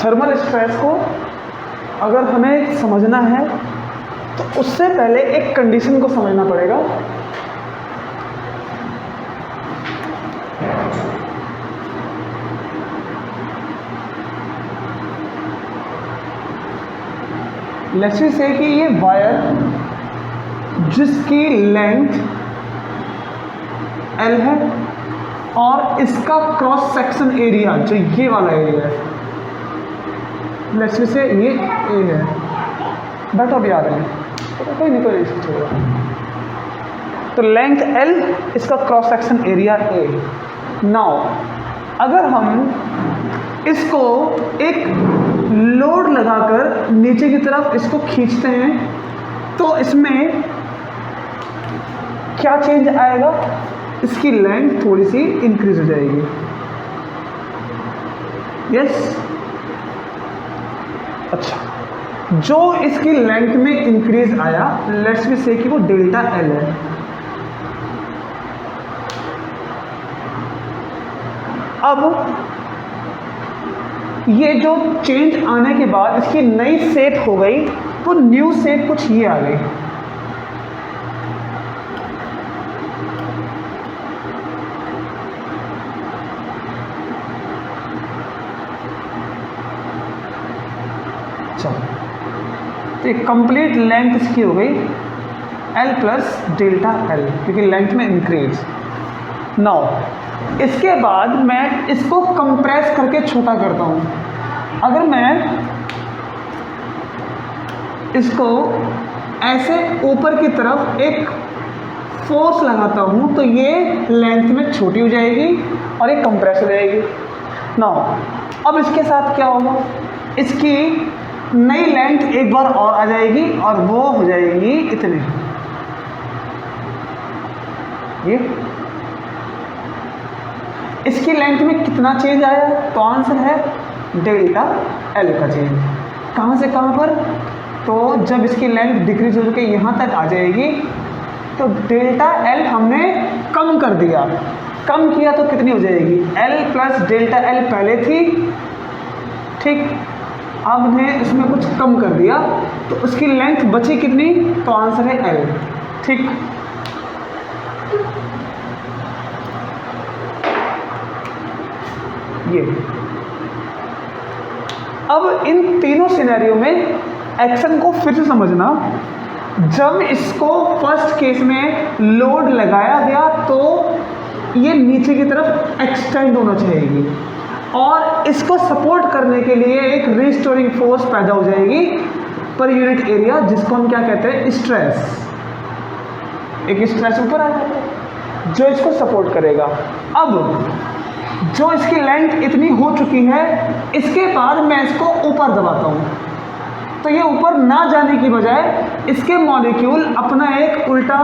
Thermal stress को अगर हमें समझना है तो उससे पहले एक कंडीशन को समझना पड़ेगा। लेट्स से कि ये वायर जिसकी लेंथ L है और इसका क्रॉस सेक्शन एरिया जो ये वाला एरिया है, लेट्स से ये A है। बैठो अभी आ रहे हैं, कोई नहीं कोई नहीं। तो लेंथ L, इसका cross section area A। Now अगर हम इसको एक लोड लगाकर नीचे की तरफ इसको खींचते हैं तो इसमें क्या चेंज आएगा? इसकी लेंथ थोड़ी सी इंक्रीज हो जाएगी। यस अच्छा, जो इसकी लेंथ में इंक्रीज आया, लेट्स बी से कि वो डेल्टा L है। अब ये जो चेंज आने के बाद इसकी नई शेप हो गई, वो न्यू शेप कुछ ये आ गई। तो एक कंप्लीट लेंथ इसकी हो गई L प्लस डेल्टा L, क्योंकि लेंथ में इंक्रीज। नाउ इसके बाद मैं इसको कंप्रेस करके छोटा करता हूं। अगर मैं इसको ऐसे ऊपर की तरफ एक फोर्स लगाता हूं तो ये लेंथ में छोटी हो जाएगी और ये कंप्रेस हो जाएगी। नाउ अब इसके साथ क्या होगा? इसकी नई लेंथ एक बार और आ जाएगी और वो हो जाएगी इतनी। ये इसकी लेंथ में कितना चेंज आया? तो आंसर है डेल्टा L का चेंज। कहां से कहां पर? तो जब इसकी लेंथ डिक्रीज हो के यहां तक आ जाएगी तो डेल्टा L हमने कम कर दिया। कम किया तो कितनी हो जाएगी? L प्लस डेल्टा L पहले थी, ठीक। अब हमने इसमें कुछ कम कर दिया तो उसकी लेंथ बची कितनी? तो आंसर है L, ठीक। ये अब इन तीनों सिनेरियो में एक्शन को फिर से समझना। जब इसको फर्स्ट केस में लोड लगाया गया तो ये नीचे की तरफ एक्सटेंड होना चाहिए और इसको सपोर्ट करने के लिए एक रिस्टोरिंग फोर्स पैदा हो जाएगी पर यूनिट एरिया, जिसको हम क्या कहते हैं? स्ट्रेस। एक स्ट्रेस ऊपर आ जाता है जो इसको सपोर्ट करेगा। अब जो इसकी लेंथ इतनी हो चुकी है, इसके बाद मैं इसको ऊपर दबाता हूं तो ये ऊपर ना जाने की बजाय इसके मॉलिक्यूल अपना एक उल्टा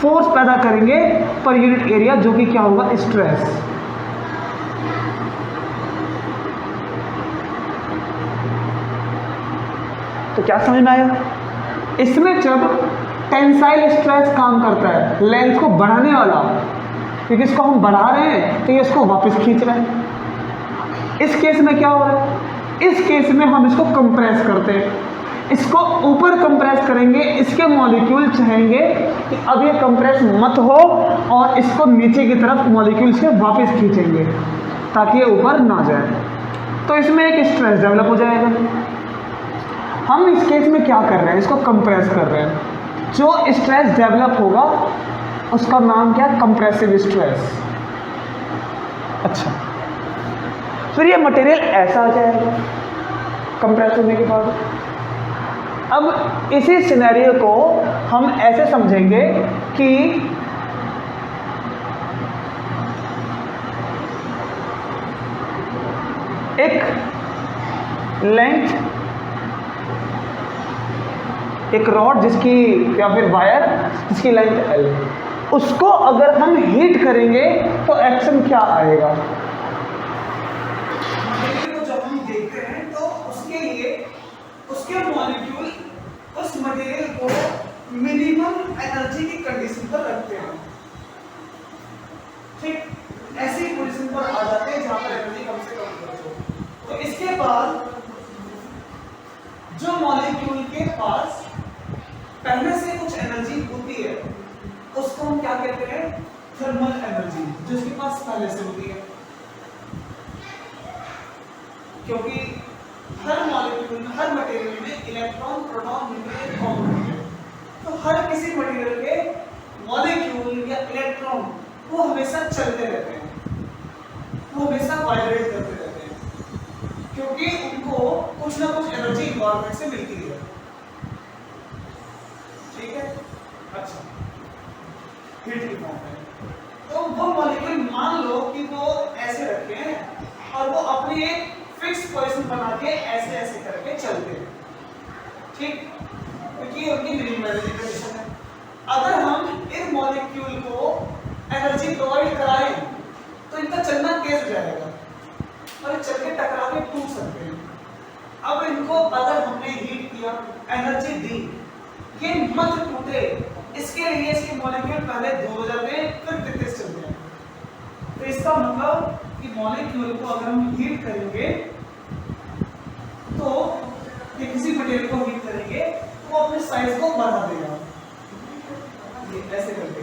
फोर्स पैदा करेंगे पर यूनिट एरिया, जो कि क्या होगा? स्ट्रेस। तो क्या समझ में आया? इसमें जब टेंसाइल स्ट्रेस काम करता है लेंथ को बढ़ाने वाला, क्योंकि इसको हम बढ़ा रहे हैं तो ये इसको वापस खींच रहे हैं। इस केस में क्या हो रहा है? इस केस में हम इसको कंप्रेस करते हैं, इसको ऊपर कंप्रेस करेंगे, इसके मॉलिक्यूल चाहेंगे कि अब ये कंप्रेस मत हो और इसको नीचे की तरफ मॉलिक्यूल से वापस खींचेंगे ताकि ये ऊपर ना जाए। तो इसमें एक स्ट्रेस डेवलप हो जाएगा। हम इस केस में क्या कर रहे हैं? इसको कंप्रेस कर रहे हैं। जो स्ट्रेस डेवलप होगा उसका नाम क्या? Compressive stress. अच्छा, फिर ये मटेरियल ऐसा आ जाएगा कंप्रेस होने के बाद। अब इसी सिनेरियो को हम ऐसे समझेंगे कि एक लेंथ, एक रॉड जिसकी या फिर वायर जिसकी लेंथ L, उसको अगर हम हीट करेंगे तो एक्शन क्या आएगा? जब हम देखते हैं तो उसके लिए उसके मॉलिक्यूल उस मटेरियल को मिनिमम एनर्जी की कंडीशन पर रखते हैं, ठीक। ऐसी पोजीशन पर आ जाते हैं जहां पर एनर्जी कम से कम खर्च हो। तो इसके बाद मॉलिक्यूल के पास पहले से कुछ एनर्जी होती है, उसको हम क्या कहते हैं? थर्मल एनर्जी, जो उसके पास पहले से होती है। क्योंकि हर मॉलिक्यूल में, हर मटेरियल में इलेक्ट्रॉन, प्रोटॉन, न्यूट्रॉन कॉमन होते हैं। तो हर किसी मटेरियल के मॉलिक्यूल या इलेक्ट्रॉन वो हमेशा चलते रहते हैं, वो हमेशा वाइब्रेट करते रहते हैं, क्योंकि उनको कुछ ना कुछ एनर्जी इन्वायरमेंट से मिलती है। ठीक है? अच्छा, हीट की फॉर्म में तो वो मॉलिक्यूल मान लो कि वो ऐसे रखे हैं और वो अपनी एक फिक्स पोजीशन बना के ऐसे ऐसे करके चलते हैं। ठीक, क्योंकि उनकी मिनिमम एनर्जी कंडीशन है। अगर हम इन मॉलिक्यूल को एनर्जी प्रोवाइड कराएं तो इनका चलना तेज हो जाएगा और चल के टकरा के टूट सकते हैं। अब इनको अगर हमने हीट किया, एनर्जी दी, ये मत टूटे, इसके लिए इसके मॉलिक्यूल पहले दूर हो जाते हैं, फिर तेज चलते हैं। तो इसका मतलब कि मॉलिक्यूल को अगर हम हीट करेंगे तो किसी मटेरियल को हीट करेंगे तो अपने साइज को बढ़ा देगा, ये ऐसे करके।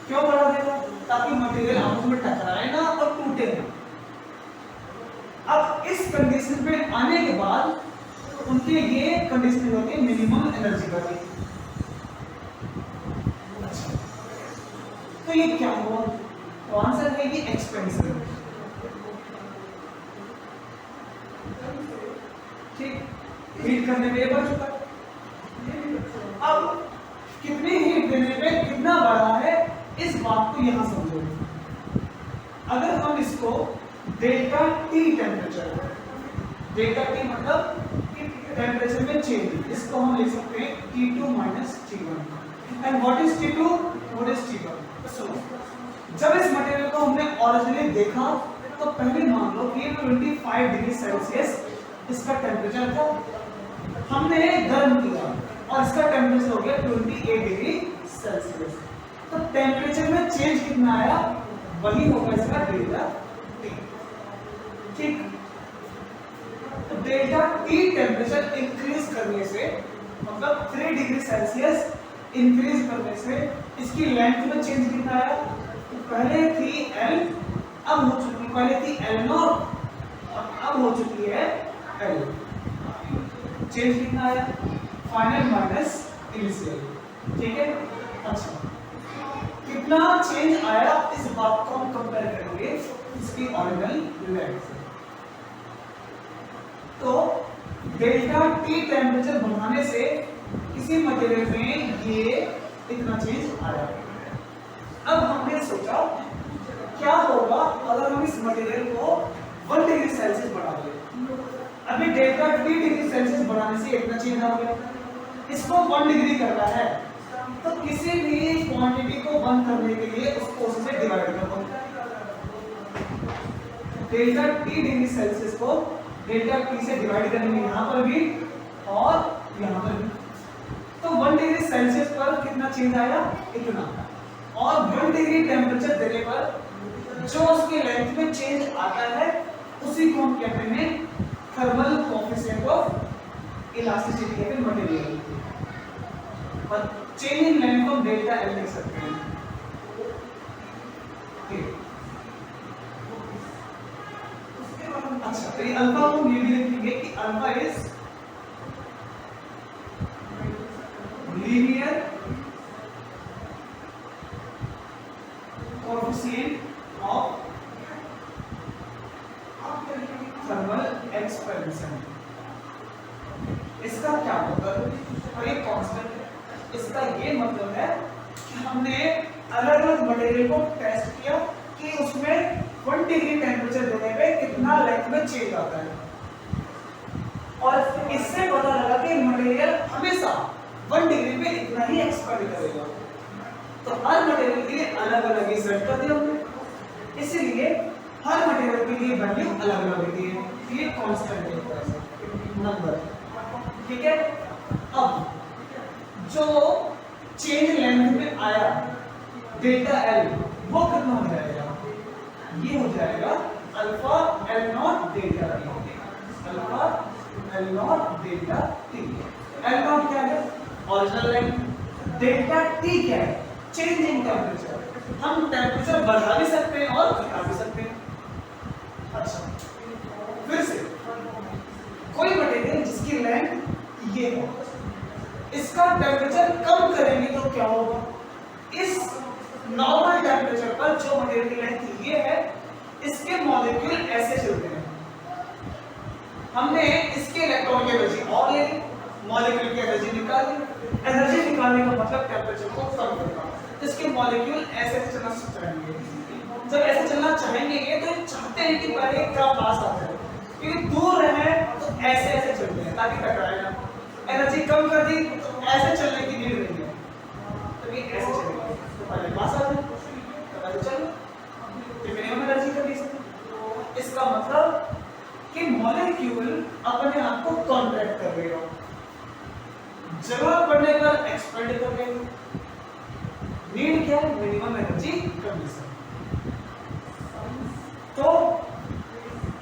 क्यों बढ़ा देगा? ताकि मटेरियल आपस में टकराए ना और टूटे ना। अब इस कंडीशन पे आने के बाद उनके ये कंडीशन होती है मिनिमम एनर्जी वाली। अच्छा, तो ये क्या हुआ? तो आंसर है ये एक्सपेंसिव। ठीक, हीट करने पे बढ़ चुका। अब कितनी हीट देने पे कितना बढ़ा है, इस बात को यहां समझो। अगर हम इसको delta T temperature, delta T मतलब टेम्परेचर में चेंज, इसको हम लिख सकते हैं T2 minus T1। And what is T2, what is T1? सुनो, जब इस मटेरियल को हमने ओरिजिनली देखा तो पहले मान लो कि 25 डिग्री सेल्सियस इसका टेम्परेचर था, हमने गर्म किया और इसका टेम्परेचर हो गया 28 डिग्री सेल्सियस। तो टेम्परेचर में चेंज कितना आया? वही होगा इसका डेल्टा टी। ठीक, तो डेल्टा टी टेम्परेचर इंक्रीज करने से, मतलब 3 डिग्री सेल्सियस इंक्रीज करने से इसकी लेंथ में चेंज कितना आया? पहले थी L, अब हो चुकी, पहले थी L0 अब हो चुकी है L। चेंज कितना आया? Final minus initial. ठीक है? अच्छा, कितना चेंज आया इस बात को हम कंपेयर करेंगे इसकी ओरिजिनल लेंथ से। तो डेल्टा टी टेम्परेचर बढ़ाने से किसी मटेरियल में ये इतना चेंज आया। अब हमने सोचा क्या होगा अगर हम इस मटेरियल को 1 डिग्री सेल्सियस बढ़ा दें। अभी डेल्टा टी डिग्री सेल्सियस बढ़ाने से इतना चेंज आ गया, इसको 1 डिग्री करना है तो किसी भी क्वांटिटी को बंद करने के लिए उसको उससे डिवाइड कर दो। डेल्टा टी डिग्री सेल्सियस को डेल्टा टी से डिवाइड करेंगे यहां पर भी और यहां पर भी, तो 1 डिग्री सेल्सियस पर कितना चेंज आया? इतना। और 1 डिग्री टेम्परेचर देने पर जो उसके लेंथ में चेंज आता है उसी को हम कहते हैं थर्मल कोएफिशिएंट ऑफ इलास्टिसिटी है मटेरियल। और चेंज इन लेंथ को डेल्टा एल लिख सकते हैं। अच्छा, तो ये अल्फा को ये भी लिखेंगे कि alpha is linear coefficient of thermal expansion. इसका क्या मतलब? और ये कांस्टेंट है। इसका ये मतलब है कि हमने अलग अलग मटेरियल को टेस्ट किया कि उसमें 1 डिग्री टेम्परेचर देने पे कितना लेंथ में चेंज आता है, और इससे पता लगा कि मटेरियल हमेशा 1 डिग्री पे इतना ही एक्सपेंड करेगा। तो हर मटेरियल के लिए अलग अलग ही सेट कर दिया हमने, इसीलिए हर मटेरियल के लिए वैल्यू अलग अलग होती है। ये कांस्टेंट है, एक तरह से नंबर। ठीक है? अब जो चेंज लेंथ में आया डेल्टा एल, वो कितना हो जाएगा? ये हो जाएगा alpha L not delta T. Alpha L not delta T. L not क्या है? Original length. डेल्टा टी क्या है? Change in temperature. हम टेम्परेचर बढ़ा भी सकते हैं और घटा भी सकते हैं। अच्छा, फिर से कोई मटेरियल जिसकी लेंथ ये है, इसका टेम्परेचर कम करेंगे तो क्या होगा? इस नॉर्मल टेम्परेचर पर जो मटेरियल की लेंथ ये है, इसके मॉलिक्यूल ऐसे चलते हैं। हमने इसके इलेक्ट्रॉन की एनर्जी और ले ली, मॉलिक्यूल की एनर्जी निकाल ली। एनर्जी निकालने का मतलब टेम्परेचर को कम करना। इसके मॉलिक्यूल ऐसे चलना चाहेंगे। जब ऐसे चलना चाहेंगे ये तो चाहते हैं कि पहले क्या पास आ जाए, क्योंकि दूर रहे तो ऐसे ऐसे चलते हैं ताकि टकराए ना। एनर्जी कम कर दी तो ऐसे चलने की नीड नहीं है, तो ये ऐसे चलेगा तो पहले पास आ जाए तो पहले चलो तो मिनिमम एनर्जी कर ली। इसका मतलब कि मॉलिक्यूल अपने आप को कॉन्ट्रैक्ट कर रहे हो, जरूरत पड़ने पर एक्सपेंड कर रहे हो। नीड क्या है? Minimum energy condition. तो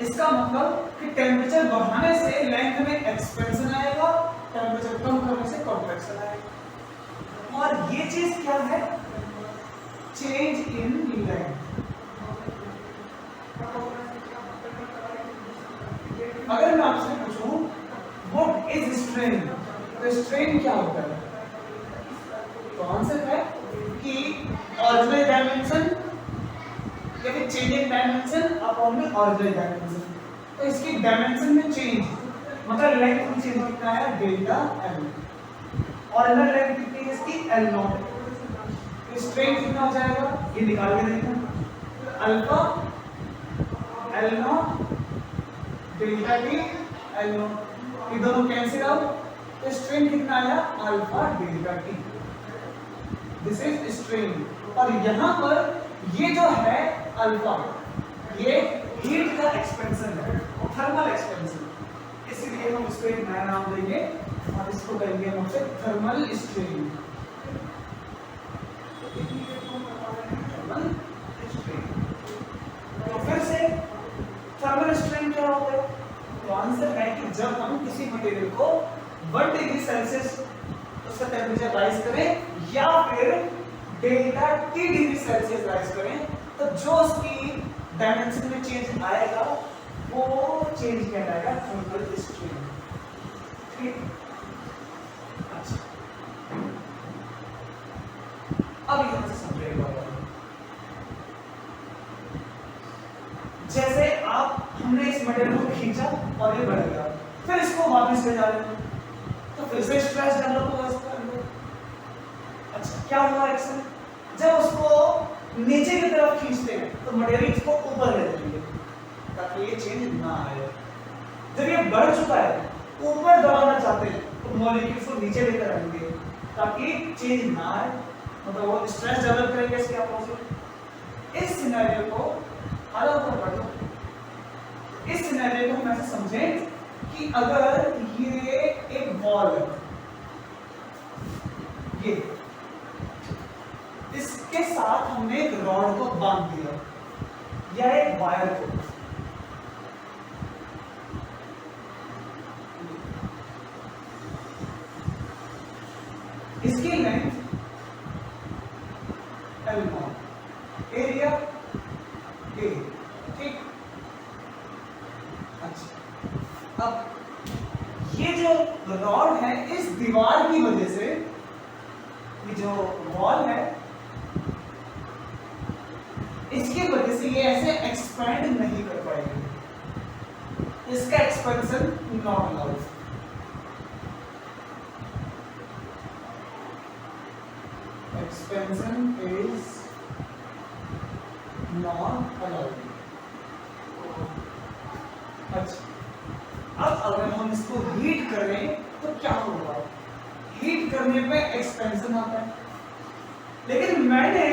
इसका मतलब कि टेम्परेचर बढ़ाने से लेंथ में एक्सपेंशन आएगा, टेम्परेचर कम करने से कॉन्ट्रैक्शन आएगा। और ये चीज क्या है? Change in length. अगर मैं आपसे पूछूं व्हाट इज स्ट्रेन, तो स्ट्रेन क्या होता है? तो आंसर है कि ओरिजिनल डायमेंशन या फिर चेंजिंग डायमेंशन अपॉन में ओरिजिनल डायमेंशन। तो इसकी डायमेंशन में चेंज मतलब लेंथ में चेंज कितना है? Delta L. ओरिजिनल लेंथ कितनी है इसकी? L not. तो स्ट्रेन कितना हो जाएगा? ये निकाल के देखना, alpha L not delta T L not, ये दोनों कैंसिल आउट। तो स्ट्रेन कितना आया? Alpha delta T. This is strain. और यहां पर ये जो है अल्फा, ये हीट का एक्सपेंशन है, थर्मल एक्सपेंशन, इसलिए हम इसको एक नया नाम देंगे और इसको कहेंगे हम उससे थर्मल स्ट्रेन। Thermal strain. तो फिर से थर्मल स्ट्रेन क्या होता है? तो आंसर है कि जब हम किसी मटेरियल को 1 डिग्री सेल्सियस उसका टेम्परेचर राइज करें या फिर delta T degree Celsius rise करें, तो जो उसकी डायमेंशन में चेंज आएगा वो चेंज कहलाएगा थर्मल स्ट्रेन। ठीक। अच्छा, अब यहां से समझेगा, जैसे आप हमने इस मटेरियल को खींचा और ये बढ़ गया, फिर इसको वापस ले जा रहे हैं तो फिर से स्ट्रेस डेवलप होगा इसके अंदर। अच्छा, क्या हुआ एक्शन? जब उसको नीचे की तरफ खींचते हैं तो मटेरियल को ऊपर ले जाएंगे ताकि ये चेंज ना आए। जब ये बढ़ चुका है, ऊपर दबाना चाहते हैं तो मॉलिक्यूल्स को नीचे लेकर आएंगे ताकि चेंज ना आए, मतलब वो स्ट्रेस डेवलप करेंगे इसके अपोजिट। इस सिनेरियो को अलग कर दो। इस सिनेरियो को हम ऐसे समझें कि अगर ये एक वॉल है, ये इसके साथ हमने एक रॉड को बांध दिया या एक वायर को, इसकी length L not, area A, ठीक। अच्छा, अब ये जो रॉड है इस दीवार की वजह से, ये जो वॉल है इसकी वजह से ये ऐसे एक्सपेंड नहीं कर पाएगी, इसका expansion not allowed. Expansion is not allowed. अच्छा, अब अगर हम इसको हीट करें तो क्या होगा? हीट करने पे एक्सपेंशन आता है, लेकिन मैंने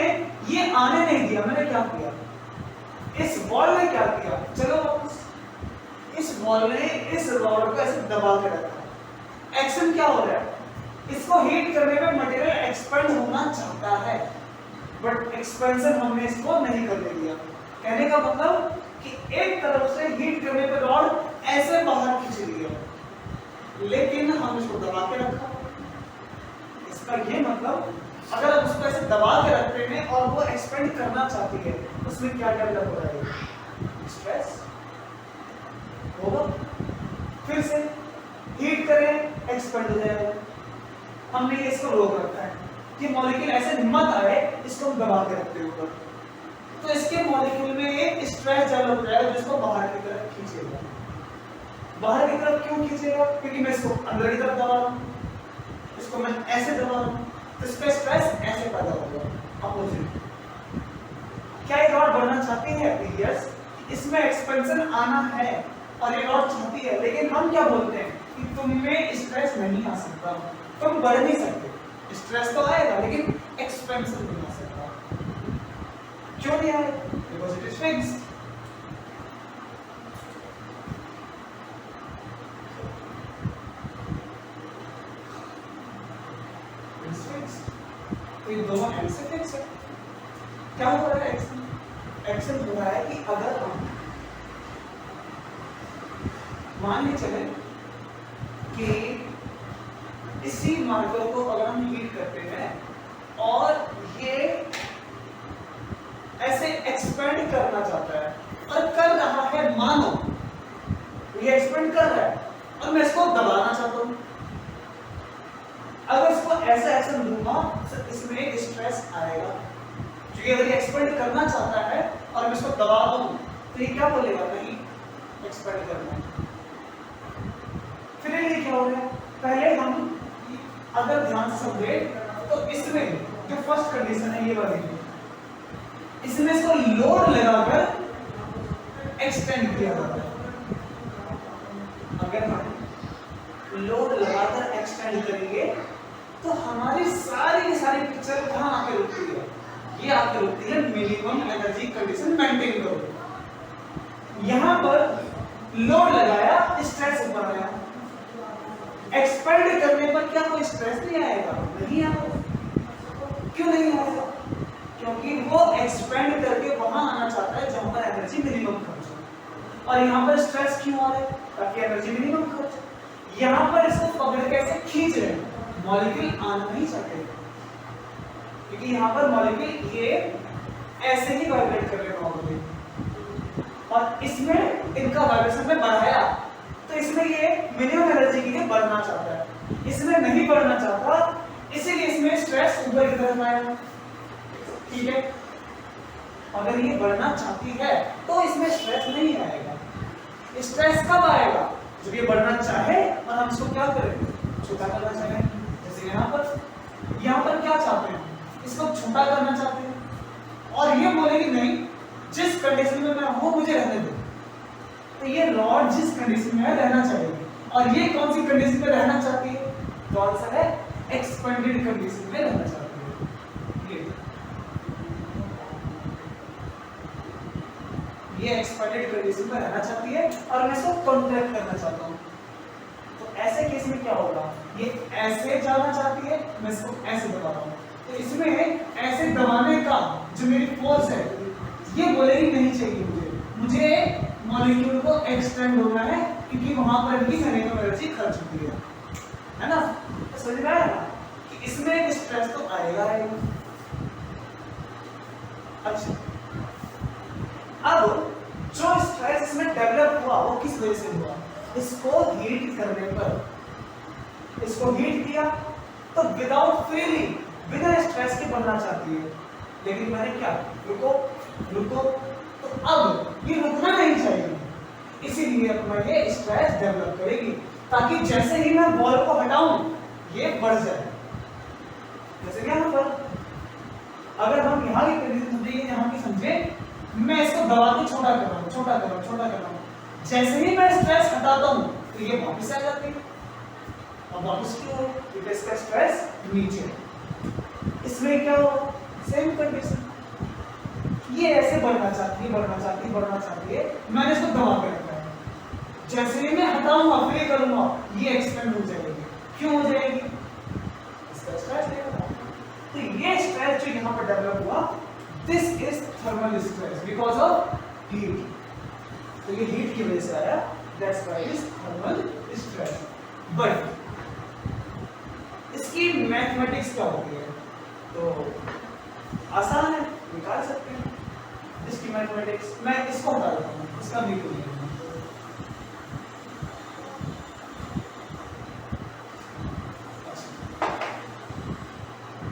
ये आने नहीं दिया। मैंने क्या किया? इस वॉल ने क्या किया? चलो वापस, इस वॉल ने इस रॉड को ऐसे दबा के रखा। एक्शन क्या हो रहा है? इसको हीट करने पे मटेरियल एक्सपेंड होना चाहता है, बट एक्सपेंशन हमने इसको नहीं करने दिया। कहने का मतलब कि एक तरफ से हीट करने पे रॉड ऐसे बाहर खींच लिया, लेकिन हम इसको दबा के रखा। इसका ये मतलब अगर हम उसको ऐसे दबा के रखते हैं और वो एक्सपेंड करना चाहती है, उसमें क्या डेवलप हो रहा है? स्ट्रेस होगा। फिर से हीट करें, एक्सपेंड हो जाएगा। हमने इसको रोक रखा है कि मॉलिक्यूल ऐसे मत आए, इसको हम दबा के रखते हैं ऊपर, तो इसके मॉलिक्यूल में एक स्ट्रेस डेवलप हो जाएगा जिसको बाहर की तरफ खींचेगा। बाहर की तरफ क्यों खींचेगा? क्योंकि मैं इसको अंदर की तरफ दबा रहा हूं, इसको मैं ऐसे दबा रहा हूं, तो इसका स्ट्रेस ऐसे पैदा होगा, अपोजिट। क्या ये रॉड बढ़ना चाहती है? यस। इसमें एक्सपेंशन आना है और ये रॉड चाहती है, लेकिन हम क्या बोलते हैं कि तुम में स्ट्रेस नहीं आ सकता, तुम बढ़ नहीं सकते। स्ट्रेस तो आएगा लेकिन एक्सपेंशन नहीं आ सकता। क्यों नहीं आएगा? Because it is fixed. तो ये दोनों एंड से फिक्स है। क्या हो रहा है? एक्शन हो रहा है कि अगर हम मान के चले कि इसी मार्कर को अगर हम हीट करते हैं और ये ऐसे एक्सपेंड करना चाहता है और कर रहा है, मानो ये एक्सपेंड कर रहा है और मैं इसको दबाना चाहता हूं, अगर इसको ऐसा एक्शन दूंगा तो इसमें एक स्ट्रेस आएगा, क्योंकि अगर ये एक्सपेंड करना चाहता है और मैं इसको दबा दूं तो ये क्या बोलेगा? नहीं एक्सपेंड करना है। फिर ये क्या हो रहा है? पहले हम अगर ध्यान से समझे तो इसमें जो फर्स्ट कंडीशन है ये वाली, इसमें इसको लोड लगाकर एक्सटेंड किया जाता है। अगर हम लोड लगाकर एक्सटेंड करेंगे तो हमारी सारी की सारी पिक्चर कहां आके रुकती है? ये आके रुकती है मिनिमम एनर्जी कंडीशन मेंटेन करो। यहां पर लोड लगाया, स्ट्रेस ऊपर आया, एक्सपेंड करने पर क्या कोई स्ट्रेस नहीं आएगा? नहीं आएगा। क्यों नहीं आएगा? क्योंकि वो एक्सपेंड करके वहां आना चाहता है जहां पर एनर्जी मिनिमम खर्च हो। और यहां पर स्ट्रेस क्यों आ रहा है? ताकि एनर्जी मिनिमम खर्च। यहां पर इसको पकड़ के ऐसे खींच रहे हैं, मॉलिक्यूल आना नहीं चाहते, क्योंकि यहां पर मॉलिक्यूल ये ऐसे ही वाइब्रेट कर रहे होंगे और इसमें इनका वाइब्रेशन में बढ़ाया तो इसमें ये मिनिमम एनर्जी के लिए बढ़ना चाहता है, इसमें नहीं बढ़ना चाहता, इसीलिए इसमें स्ट्रेस ऊपर की तरफ आएगा। ठीक है, अगर ये बढ़ना चाहती है तो इसमें स्ट्रेस नहीं आएगा। स्ट्रेस कब आएगा? जब ये बढ़ना चाहे और हम इसको क्या करें? छोटा करना चाहे। जैसे यहाँ पर क्या चाहते हैं? इसको छोटा करना चाहते हैं और ये बोलेगी नहीं, जिस कंडीशन में मैं हूं मुझे रहने दो। तो ये रॉड जिस कंडीशन में है रहना चाहिए, और ये कौन सी कंडीशन में रहना चाहती है? तो आंसर है एक्सपेंडेड कंडीशन में रहना चाहती है। ये एक्सपेंडेड कंडीशन में रहना चाहती है और मैं इसको कॉन्ट्रैक्ट करना चाहता हूं। तो ऐसे केस में क्या होगा? ये ऐसे जाना चाहती है, मैं इसको ऐसे दबा रहा हूं, तो इसमें ऐसे दबाने का जो मेरी फोर्स है ये बोलेगी नहीं चाहिए, मुझे मॉलिक्यूल को एक्सटेंड होना है, क्योंकि वहां पर भी मिनिमम एनर्जी खर्च होती है ना? तो समझ में आया कि इसमें एक स्ट्रेस तो आएगा। अच्छा, अब जो स्ट्रेस इसमें डेवलप हुआ वो किस वजह से हुआ? इसको हीट करने पर, इसको हीट किया तो विदाउट फीलिंग, बिना स्ट्रेस के बनना चाहती है, लेकिन मैंने क्या, रुको, तो अब ये रुकना नहीं चाहिए, इसीलिए मैं ये स्ट्रेस डेवलप करेगी, ताकि जैसे ही मैं बॉल को हटाऊं ये बढ़ जाए। जैसे यहाँ पर अगर हम यहाँ की कंडीशन समझेंगे, यहाँ की समझे, मैं इसको दबा के छोटा कर रहा हूँ, जैसे ही मैं स्ट्रेस हटाता हूँ तो ये वापस आ जाती है। अब वापस क्यों है? क्योंकि इसका स्ट्रेस नीचे, इसमें क्या हो? सेम कंडीशन, ये ऐसे बढ़ना चाहती है, मैंने इसको दबा के रखा है, जैसे ही मैं हटाऊंगा, फ्री करूंगा, ये एक्सपेंड हो जाएगी। क्यों हो जाएगी? इसका स्ट्रेस देखो। तो ये स्ट्रेस जो यहाँ पर डेवलप हुआ, this is thermal stress because of heat. तो ये हीट की वजह से आया, that's why is thermal stress. But इसकी मैथमेटिक्स क्या होती है? तो आसान है, निकाल सकते हैं इसकी मैथमेटिक्स। मैं इसको बता देता हूँ, इसका भी कोई नहीं।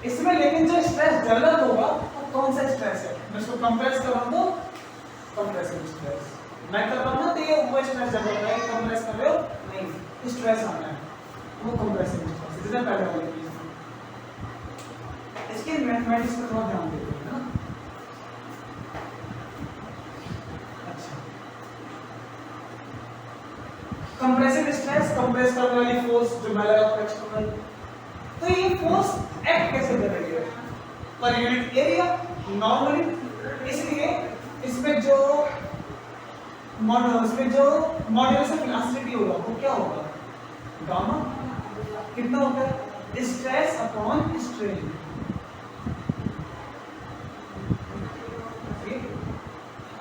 इसमें लेकिन जो स्ट्रेस डेवलप होगा वो कौन सा स्ट्रेस है? मैं इसको कंप्रेस कर रहा हूँ तो कंप्रेसिव स्ट्रेस, मैं कर रहा हूँ ना तो ये वो स्ट्रेस डेवलप होगा। कंप्रेस कर रहे हो नहीं, स्ट्रेस आना है वो कंप्रेसिव स्ट्रेस, जितना पहले वाली चीज। इसके मैथमेटिक्स पर थोड़ा ध्यान देते हैं ना। अच्छा, कंप्रेसिव स्ट्रेस, कंप्रेस करने वाली फोर्स जो मैं लगा एक्सटर्नल, तो ये फोर्स एक्ट कैसे कर रही है? Per unit area normally. इसलिए इसमें जो मॉड्यूलस ऑफ इलास्टिसिटी होगा वो क्या होगा? गामा। कितना होता है? Stress upon strain.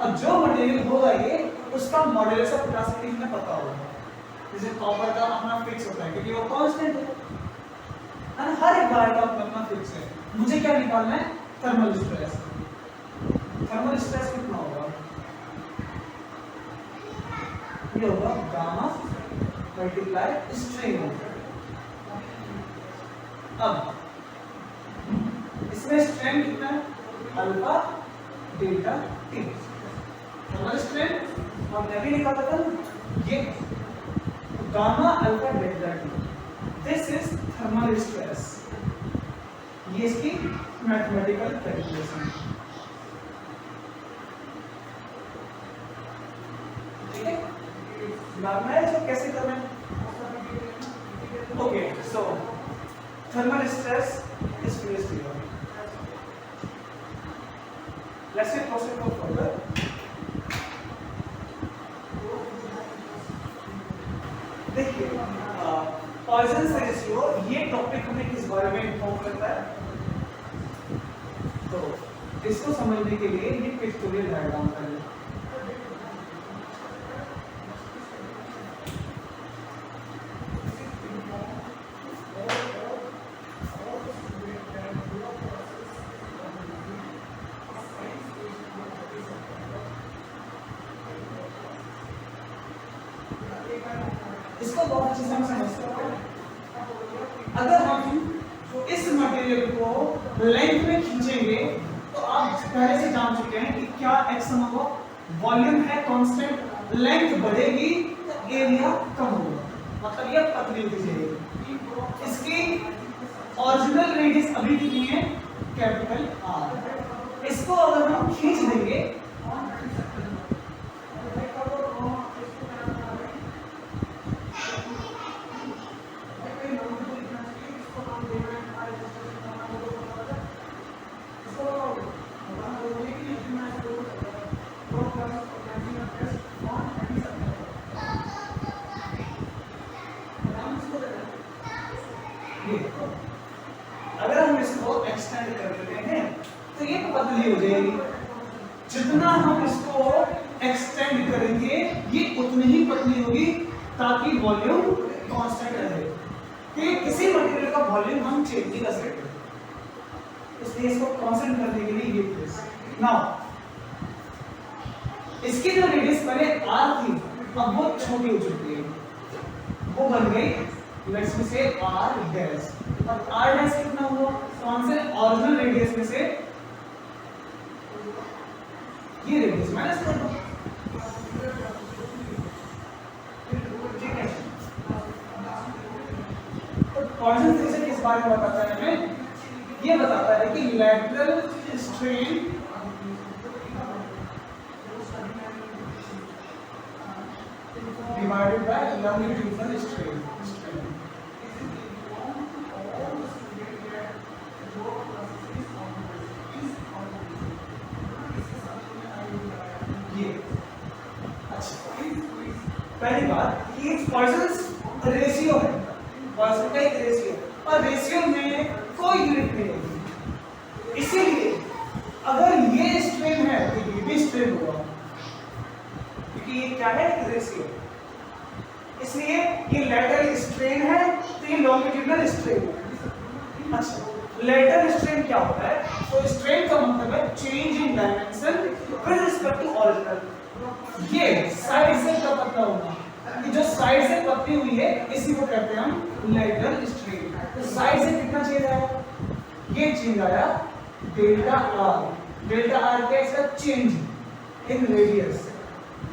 अब जो मटेरियल होगा ये, उसका मॉड्यूलस ऑफ इलास्टिसिटी हमें पता होगा। जैसे कॉपर का अपना फिक्स होता है क्योंकि वो कांस्टेंट है, हर एक बार का अपना फिक्स है। मुझे क्या निकालना है? Thermal stress. थर्मल स्ट्रेस कितना होगा? ये होगा गामा मल्टीप्लाई स्ट्रेन। अब इसमें स्ट्रेन कितना है? Alpha delta T. Thermal strain हमने भी निकाला था, ये gamma alpha delta T. This is thermal stress. ये इसकी मैथमेटिकल कैलकुलेशन। ठीक है, दिमाग में है जो कैसे करना है? Okay, so thermal stress is placed here. Let's say proceed for further. देखिए, पॉइजन रेशियो, ये टॉपिक हमें किस बारे में इन्फॉर्म करता है? तो इसको समझने के लिए ये पिक्टोरियल डायग्राम कर लें। इसको बहुत अच्छे से हम समझ सकते हैं। अगर हम इस मटेरियल को लेंथ में खींचेंगे तो आप पहले से जान चुके हैं कि क्या एक्शन होगा? वॉल्यूम है कांस्टेंट, लेंथ बढ़ेगी तो एरिया कम होगा, मतलब ये पतली होती जाएगी। इसकी ओरिजिनल रेडियस अभी कितनी है? Capital R. इसको अगर हम खींच देंगे अगर हम इसको एक्सटेंड कर देते हैं तो ये पतली हो जाएगी। जितना हम इसको एक्सटेंड करेंगे ये उतनी ही पतली होगी ताकि वॉल्यूम कांस्टेंट रहे। कि किसी मटेरियल का वॉल्यूम हम चेंज नहीं कर सकते, इसलिए इसको कांस्टेंट करने के लिए ये प्लेस। नाउ इसकी जो रेडियस पहले r थी अब वो छोटी हो चुकी है, वो बन गई लेट्स से r डैश। अब r डैश कितना हुआ? कौन से ओरिजिनल रेडियस में से ये रेडियस माइनस कर दो। ठीक है, तो कॉन्सेंट्रेशन किस बारे में बताता है हमें? ये बताता है कि lateral strain divided by longitudinal strain. ये अच्छा, पहली बात ये पॉइजन रेशियो है, पॉइजन का एक रेशियो, और रेशियो में कोई यूनिट नहीं होगी। इसीलिए अगर ये स्ट्रेन है तो ये भी स्ट्रेन होगा, क्योंकि ये क्या है? एक रेशियो। इसलिए ये लैटरल स्ट्रेन है लेटरल स्ट्रेन क्या होता है? तो स्ट्रेन का मतलब है change in dimension with respect to original. ये साइड से का पतला होना, ये जो साइड से पतली हुई है इसी को कहते हैं हम लेटरल स्ट्रेन। तो साइड से कितना चेंज आया? ये चेंज आया डेल्टा आर। डेल्टा आर क्या है? इसका change in radius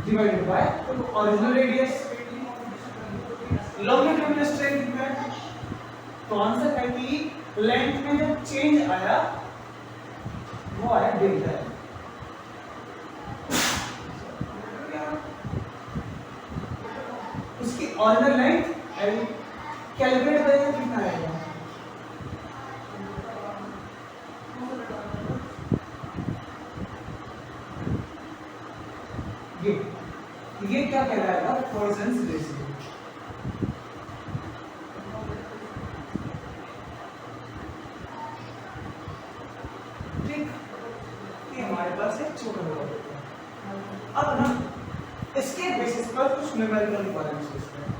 divided by original radius. Longitudinal strain कितना है? तो आंसर है कि लेंथ में जो चेंज आया वो आया डेल्टा। उसकी ओरिजिनल लेंथ कैलकुलेट करेंगे कितना आएगा? ये क्या कहलाएगा? पॉइसन्स रेशियो। ठीक, ये हमारे पास एक छोटा होगा। अब ना इसके बेसिस पर कुछ न्यूमेरिकल के बारे में सोचते हैं।